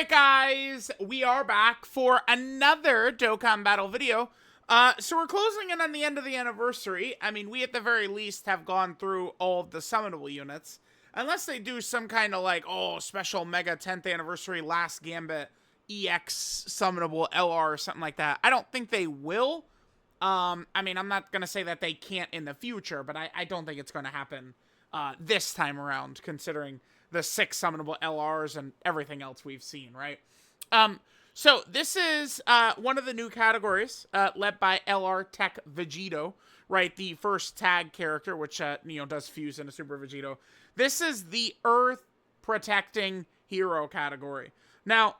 Alright guys, we are back for another Dokkan battle video. So we're closing in on the end of the anniversary. I mean, we at the very least have gone through all of the summonable units. Unless they do some kind of like, oh, special mega 10th anniversary last gambit EX summonable LR or something like that. I don't think they will. I mean, I'm not going to say that they can't in the future, but I don't think it's going to happen this time around, considering the 6 summonable LRs and everything else we've seen, right? So this is one of the new categories led by LR Tech Vegito, right? The first tag character, which, does fuse into Super Vegito. This is the Earth Protecting Hero category. Now,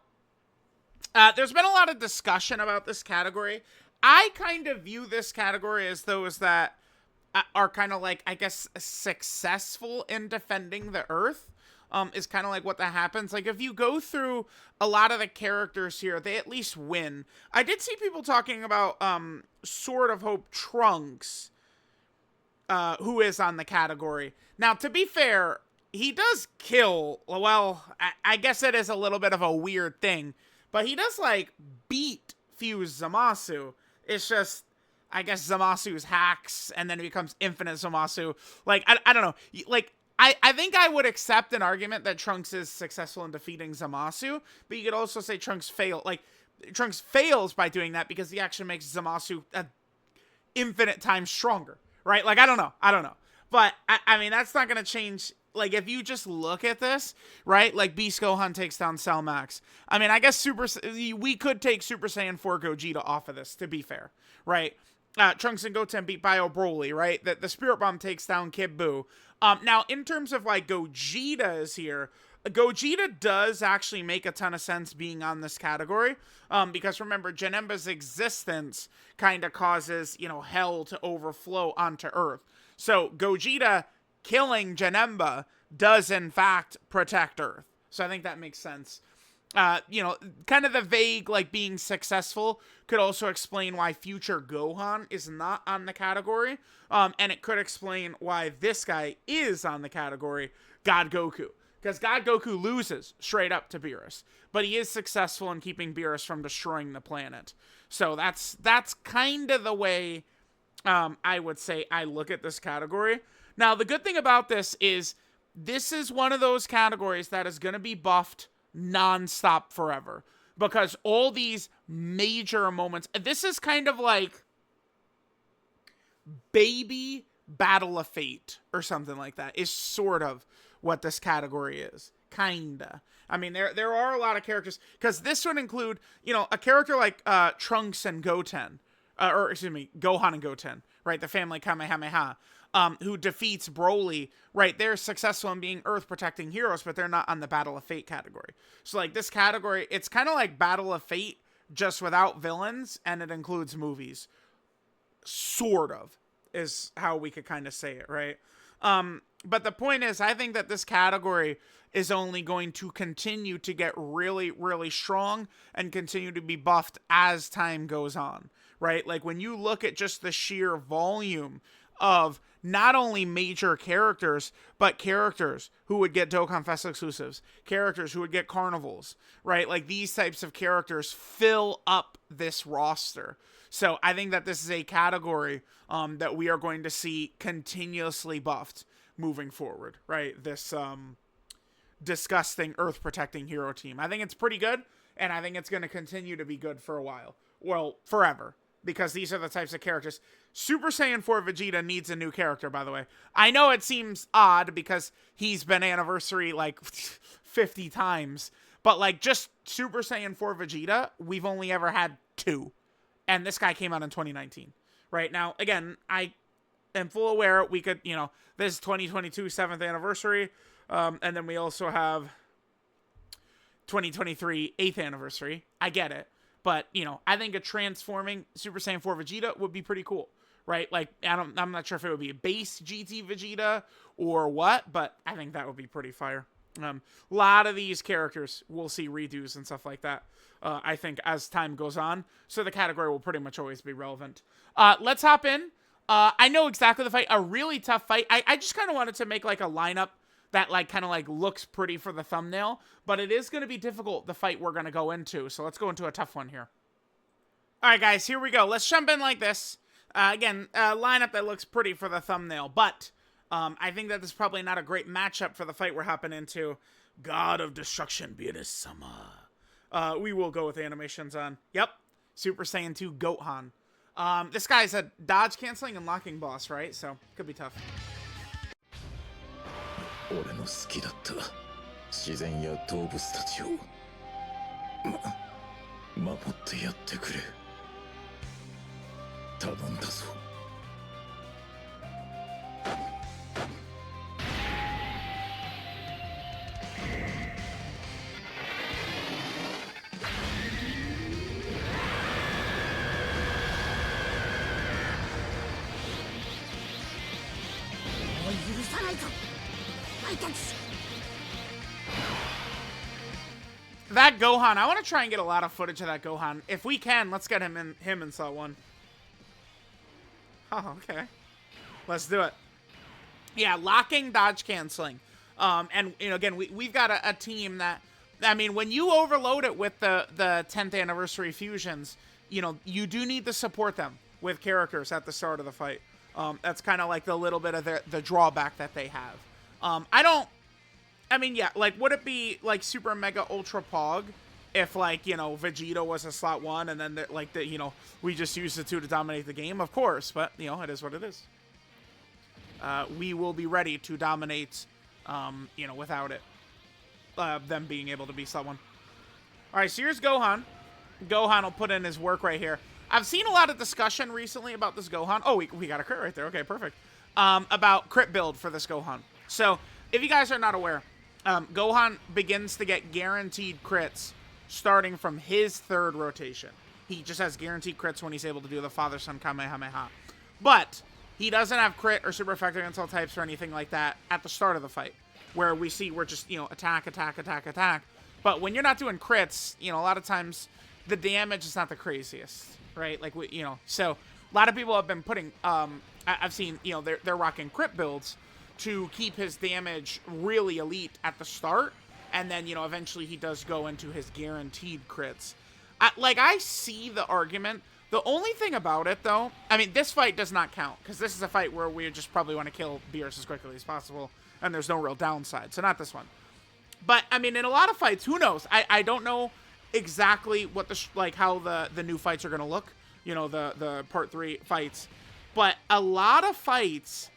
there's been a lot of discussion about this category. I kind of view this category as those that are kind of like, I guess, successful in defending the Earth. Is kind of like what that happens. Like, if you go through a lot of the characters here, they at least win. I did see people talking about, Sword of Hope Trunks, who is on the category. Now, to be fair, he does kill, well, I guess it is a little bit of a weird thing, but he does, like, beat Fuse Zamasu. It's just, I guess Zamasu's hacks, and then it becomes Infinite Zamasu. Like, I don't know. Like, I think I would accept an argument that Trunks is successful in defeating Zamasu, but you could also say Trunks fails by doing that because he actually makes Zamasu infinite times stronger, right? Like, I don't know. But, I mean, that's not going to change. Like, if you just look at this, right? Like, Beast Gohan takes down Cell Max. I mean, I guess we could take Super Saiyan 4 Gogeta off of this, to be fair, right? Trunks and Goten beat Bio Broly, right? The Spirit Bomb takes down Kid Buu. Now, in terms of, like, Gogeta is here, Gogeta does actually make a ton of sense being on this category, because remember, Janemba's existence kind of causes, hell to overflow onto Earth. So, Gogeta killing Janemba does, in fact, protect Earth. So, I think that makes sense. Kind of the vague, like, being successful could also explain why future Gohan is not on the category. And it could explain why this guy is on the category, God Goku. Because God Goku loses straight up to Beerus. But he is successful in keeping Beerus from destroying the planet. So that's kind of the way I would say I look at this category. Now, the good thing about this is one of those categories that is going to be buffed non-stop forever, because all these major moments, this is kind of like baby Battle of Fate or something like that, is sort of what this category is, kinda. I mean, there are a lot of characters, because this would include, a character like Trunks and Goten, Gohan and Goten, right, the family Kamehameha, who defeats Broly, right? They're successful in being Earth-protecting heroes, but they're not on the Battle of Fate category. So, like, this category, it's kind of like Battle of Fate, just without villains, and it includes movies. Sort of, is how we could kind of say it, right? But the point is, I think that this category is only going to continue to get really, really strong and continue to be buffed as time goes on, right? Like, when you look at just the sheer volume of not only major characters, but characters who would get Dokkan Fest exclusives, characters who would get carnivals, right? Like, these types of characters fill up this roster. So I think that this is a category that we are going to see continuously buffed moving forward, right? This disgusting Earth-protecting hero team. I think it's pretty good, and I think it's going to continue to be good for a while. Well, forever. Because these are the types of characters. Super Saiyan 4 Vegeta needs a new character, by the way. I know it seems odd because he's been anniversary like 50 times. But like, just Super Saiyan 4 Vegeta, we've only ever had 2. And this guy came out in 2019. Right? Now, again, I am full aware we could, this is 2022 7th anniversary. And then we also have 2023 8th anniversary. I get it. But, I think a transforming Super Saiyan 4 Vegeta would be pretty cool, right? Like, I'm not sure if it would be a base GT Vegeta or what, but I think that would be pretty fire. A lot of these characters will see redos and stuff like that, I think, as time goes on. So the category will pretty much always be relevant. Let's hop in. I know exactly the fight. A really tough fight. I just kind of wanted to make, like, a lineup that like kind of like looks pretty for the thumbnail, but it is going to be difficult, the fight we're going to go into. So let's go into a tough one here. All right, guys, here we go. Let's jump in like this. Again, lineup that looks pretty for the thumbnail, but I think that this is probably not a great matchup for the fight we're hopping into. God of Destruction, Beerus-sama. We will go with animations on. Yep, Super Saiyan 2 Gohan. This guy's a dodge canceling and locking boss, right? So could be tough. 俺の好きだった自然や動物たちを守ってやってくれ頼んだぞ That Gohan, I want to try and get a lot of footage of that Gohan. If we can, let's get him in Cell 1. Oh, okay. Let's do it. Yeah, locking, dodge canceling. And you know, again, we've got a team that, I mean, when you overload it with the 10th anniversary fusions, you know, you do need to support them with characters at the start of the fight. That's kind of like the little bit of the drawback that they have. I mean, yeah, like, would it be, like, Super Mega Ultra Pog if, like, you know, Vegeta was a slot 1 and then, you know, we just used the 2 to dominate the game? Of course, but, you know, it is what it is. We will be ready to dominate, you know, without it. Them being able to be slot 1. All right, so here's Gohan. Gohan will put in his work right here. I've seen a lot of discussion recently about this Gohan. Oh, we got a crit right there. Okay, perfect. About crit build for this Gohan. So, if you guys are not aware, Gohan begins to get guaranteed crits starting from his 3rd rotation. He just has guaranteed crits when he's able to do the Father-Son Kamehameha. But he doesn't have crit or super effective insult types or anything like that at the start of the fight, where we're just, you know, attack. But when you're not doing crits, you know, a lot of times the damage is not the craziest, right? Like, you know, so a lot of people have been putting, I've seen, you know, they're rocking crit builds to keep his damage really elite at the start, and then, you know, eventually he does go into his guaranteed crits. I see the argument. The only thing about it, though, I mean, this fight does not count, because this is a fight where we just probably want to kill Beerus as quickly as possible, and there's no real downside, so not this one. But, I mean, in a lot of fights, who knows? I don't know exactly what how the new fights are going to look, you know, the Part 3 fights, but a lot of fights,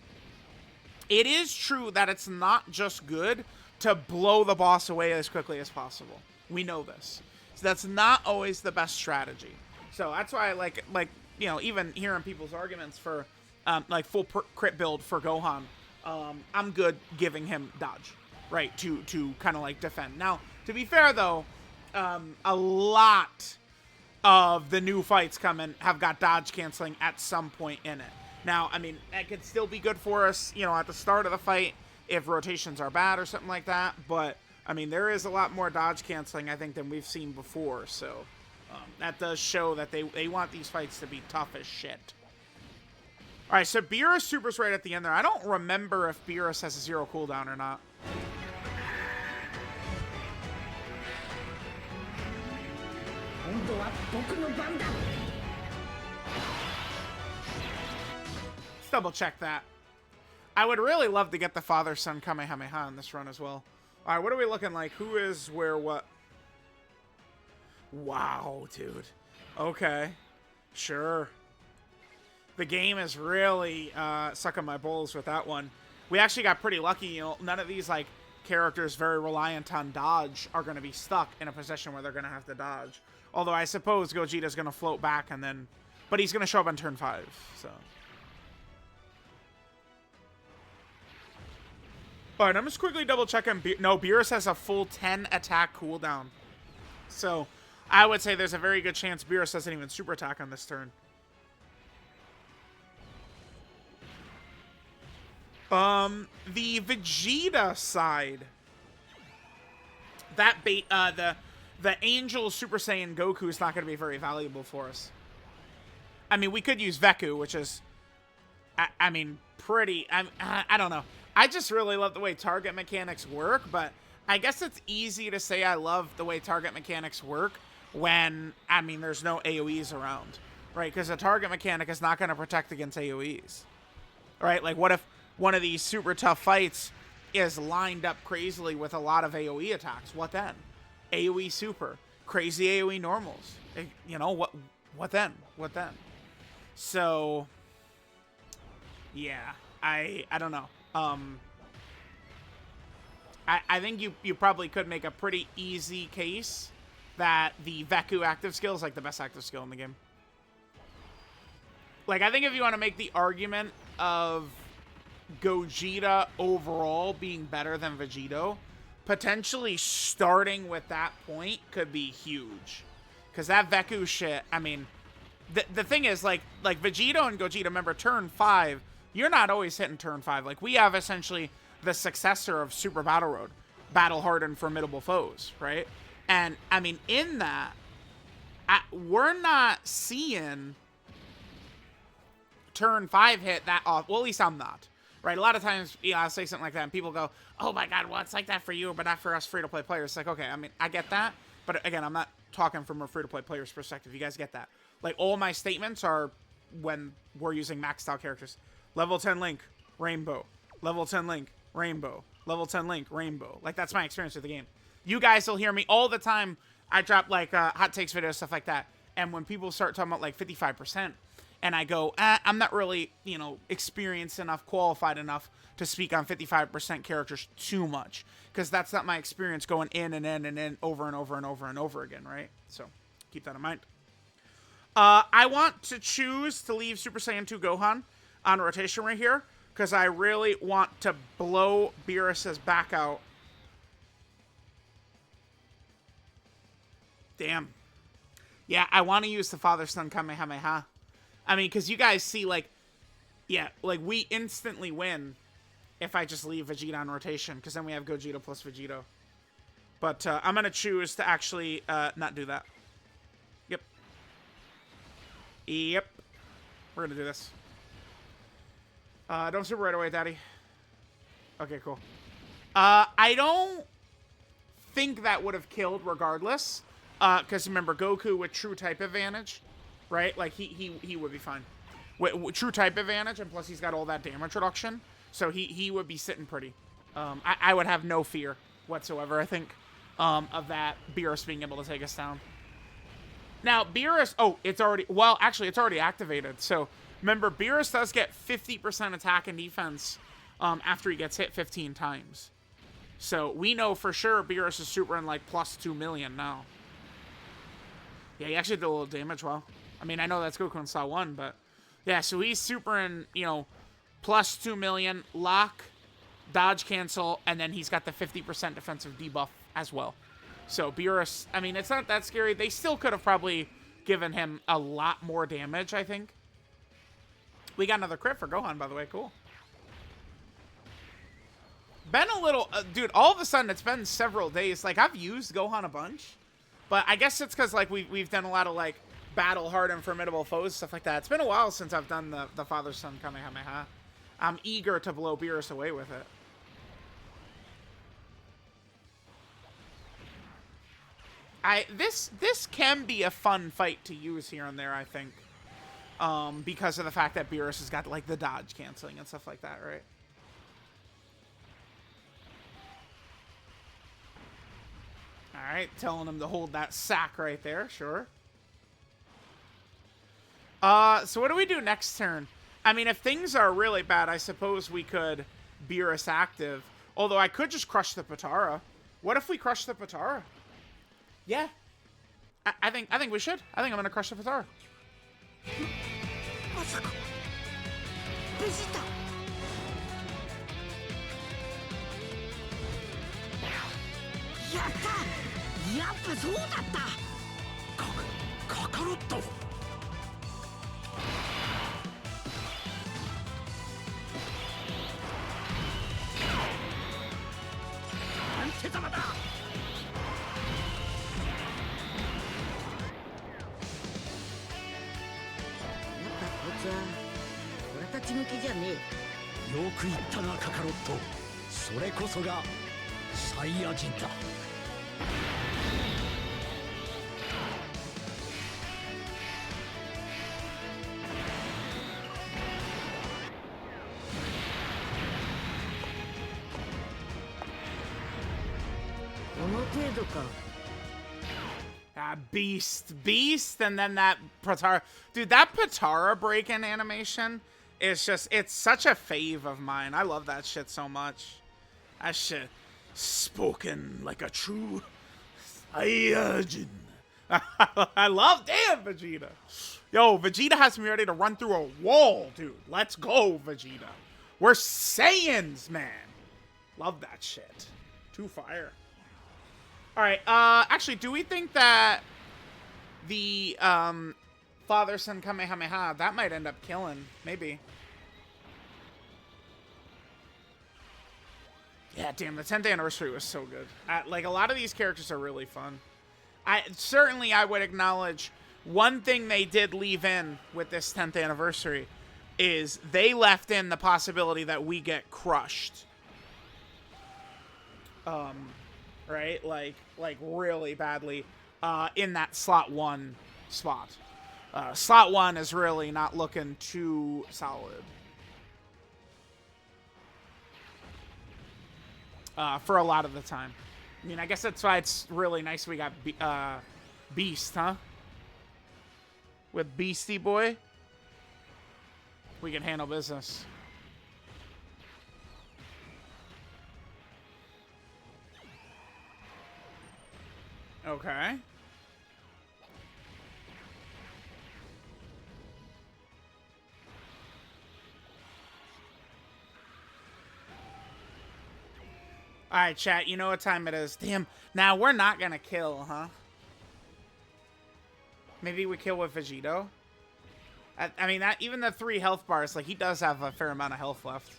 it is true that it's not just good to blow the boss away as quickly as possible. We know this. So that's not always the best strategy. So that's why I like, you know, even hearing people's arguments for, like, full crit build for Gohan, I'm good giving him dodge, right, to kind of, like, defend. Now, to be fair, though, a lot of the new fights coming have got dodge canceling at some point in it. Now, I mean, that could still be good for us, you know, at the start of the fight if rotations are bad or something like that. But, I mean, there is a lot more dodge canceling, I think, than we've seen before. So, that does show that they want these fights to be tough as shit. All right, so Beerus Super's right at the end there. I don't remember if Beerus has a 0 cooldown or not. Let's double check that. I would really love to get the Father-Son Kamehameha in this run as well. All right, what are we looking like? Who is where what? Wow, dude. Okay. Sure. The game is really sucking my balls with that one. We actually got pretty lucky. You know, none of these, like, characters very reliant on dodge are going to be stuck in a position where they're going to have to dodge. Although I suppose Gogeta's going to float back and then... But he's going to show up on turn 5, so... Alright, I'm just quickly double checking. No, Beerus has a full 10 attack cooldown. So, I would say there's a very good chance Beerus doesn't even super attack on this turn. The Vegeta side, that the Angel Super Saiyan Goku is not going to be very valuable for us. I mean, we could use Veku, which is, I mean, pretty, I don't know. I just really love the way target mechanics work, but I guess it's easy to say I love the way target mechanics work when, I mean, there's no AoEs around, right? Because a target mechanic is not going to protect against AoEs, right? Like, what if one of these super tough fights is lined up crazily with a lot of AoE attacks? What then? AoE super, crazy AoE normals. You know, what then? What then? So, yeah, I don't know. I think you probably could make a pretty easy case that the Veku active skill is like the best active skill in the game. Like, I think if you want to make the argument of Gogeta overall being better than Vegito, potentially starting with that point could be huge. Because that Veku shit, I mean, the thing is, like Vegito and Gogeta, remember, turn 5, you're not always hitting turn 5. Like, we have essentially the successor of Super Battle Road, Battle Hardened Formidable Foes, right? And, I mean, in that, we're not seeing turn 5 hit that off. Well, at least I'm not, right? A lot of times, you know, I'll say something like that, and people go, oh my god, well, it's like that for you, but not for us free-to-play players. It's like, okay, I mean, I get that, but again, I'm not talking from a free-to-play player's perspective. You guys get that. Like, all my statements are when we're using maxed-out characters. Level 10 Link, Rainbow. Level 10 Link, Rainbow. Level 10 Link, Rainbow. Like, that's my experience with the game. You guys will hear me all the time. I drop, like, hot takes videos, stuff like that. And when people start talking about, like, 55%, and I go, I'm not really, you know, experienced enough, qualified enough to speak on 55% characters too much. Because that's not my experience going in and in and in over and over and over and over again, right? So, keep that in mind. I want to choose to leave Super Saiyan 2 Gohan on rotation right here, because I really want to blow Beerus' back out. Damn. Yeah, I want to use the Father-Son Kamehameha. I mean, because you guys see, like, yeah, like, we instantly win if I just leave Vegeta on rotation, because then we have Gogeta plus Vegito. But I'm going to choose to actually not do that. Yep. Yep. We're going to do this. Don't super right away, Daddy. Okay, cool. I don't think that would have killed regardless. Because remember, Goku with true type advantage, right? Like, he would be fine. With true type advantage, and plus he's got all that damage reduction. So he would be sitting pretty. I would have no fear whatsoever, I think, of that Beerus being able to take us down. Now, Beerus... Oh, it's already... Well, actually, it's already activated. So, remember, Beerus does get 50% attack and defense after he gets hit 15 times. So, we know for sure Beerus is super in, like, plus 2 million now. Yeah, he actually did a little damage well. I mean, I know that's Goku in Saw 1, but... Yeah, so he's super in, you know, plus 2 million, lock, dodge cancel, and then he's got the 50% defensive debuff as well. So, Beerus, I mean, it's not that scary. They still could have probably given him a lot more damage, I think. We got another crit for Gohan, by the way. Cool. Been a little... dude, all of a sudden, it's been several days. Like, I've used Gohan a bunch. But I guess it's because, like, we've done a lot of, like, battle hard and formidable foes, stuff like that. It's been a while since I've done the Father-Son Kamehameha. I'm eager to blow Beerus away with it. This can be a fun fight to use here and there, I think. Because of the fact that Beerus has got, like, the dodge canceling and stuff like that, right? Alright, telling him to hold that sack right there, sure. So what do we do next turn? I mean, if things are really bad, I suppose we could Beerus active. Although I could just crush the Potara. What if we crush the Potara? Yeah. I think we should. I think I'm gonna crush the Potara. よく言ったなカカロット。それこそがサイヤ人だ。この程度か。Beast, and then that Patara. Dude, that Patara break-in animation is just, it's such a fave of mine. I love that shit so much. That shit, spoken like a true Saiyajin. I love, damn, Vegeta. Yo, Vegeta has me ready to run through a wall, dude. Let's go, Vegeta. We're Saiyans, man. Love that shit. Too fire. Alright, actually, do we think that the, Father-Son Kamehameha, that might end up killing? Maybe. Yeah, damn, the 10th anniversary was so good. Like, a lot of these characters are really fun. Certainly, I would acknowledge one thing they did leave in with this 10th anniversary is they left in the possibility that we get crushed. Right? Like really badly, in that slot 1 spot. Slot 1 is really not looking too solid. For a lot of the time. I mean, I guess that's why it's really nice we got Beast, huh? With Beastie Boy, we can handle business. Okay. Alright, chat, you know what time it is. Damn, now we're not gonna kill, huh? Maybe we kill with Vegito? I mean, that even the 3 health bars, like, he does have a fair amount of health left.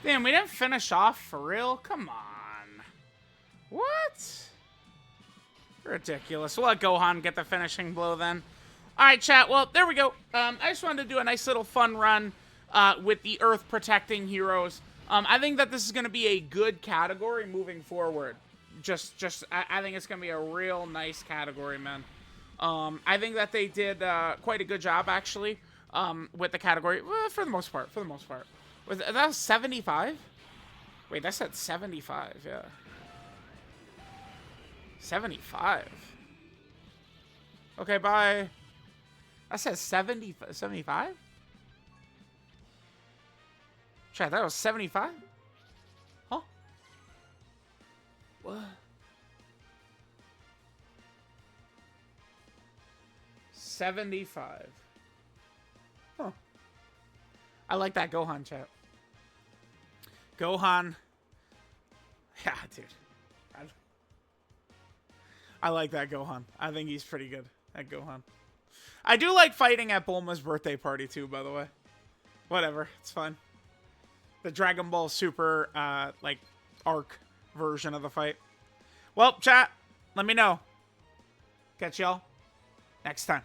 Damn, we didn't finish off for real? Come on. What? Ridiculous. We'll let Gohan get the finishing blow then. Alright, chat. Well, there we go. I just wanted to do a nice little fun run with the Earth protecting heroes. I think that this is going to be a good category moving forward. I think it's going to be a real nice category, man. I think that they did quite a good job, actually, with the category. Well, for the most part. That was 75? Wait, that said 75, yeah. 75. Okay, bye. That says 75? Chat, that was 75? Huh? What? 75. I like that Gohan chat. Gohan. Yeah, dude. I like that Gohan. I think he's pretty good at Gohan. I do like fighting at Bulma's birthday party too, by the way. Whatever, it's fine. The Dragon Ball Super, like, arc version of the fight. Well, chat, let me know. Catch y'all next time.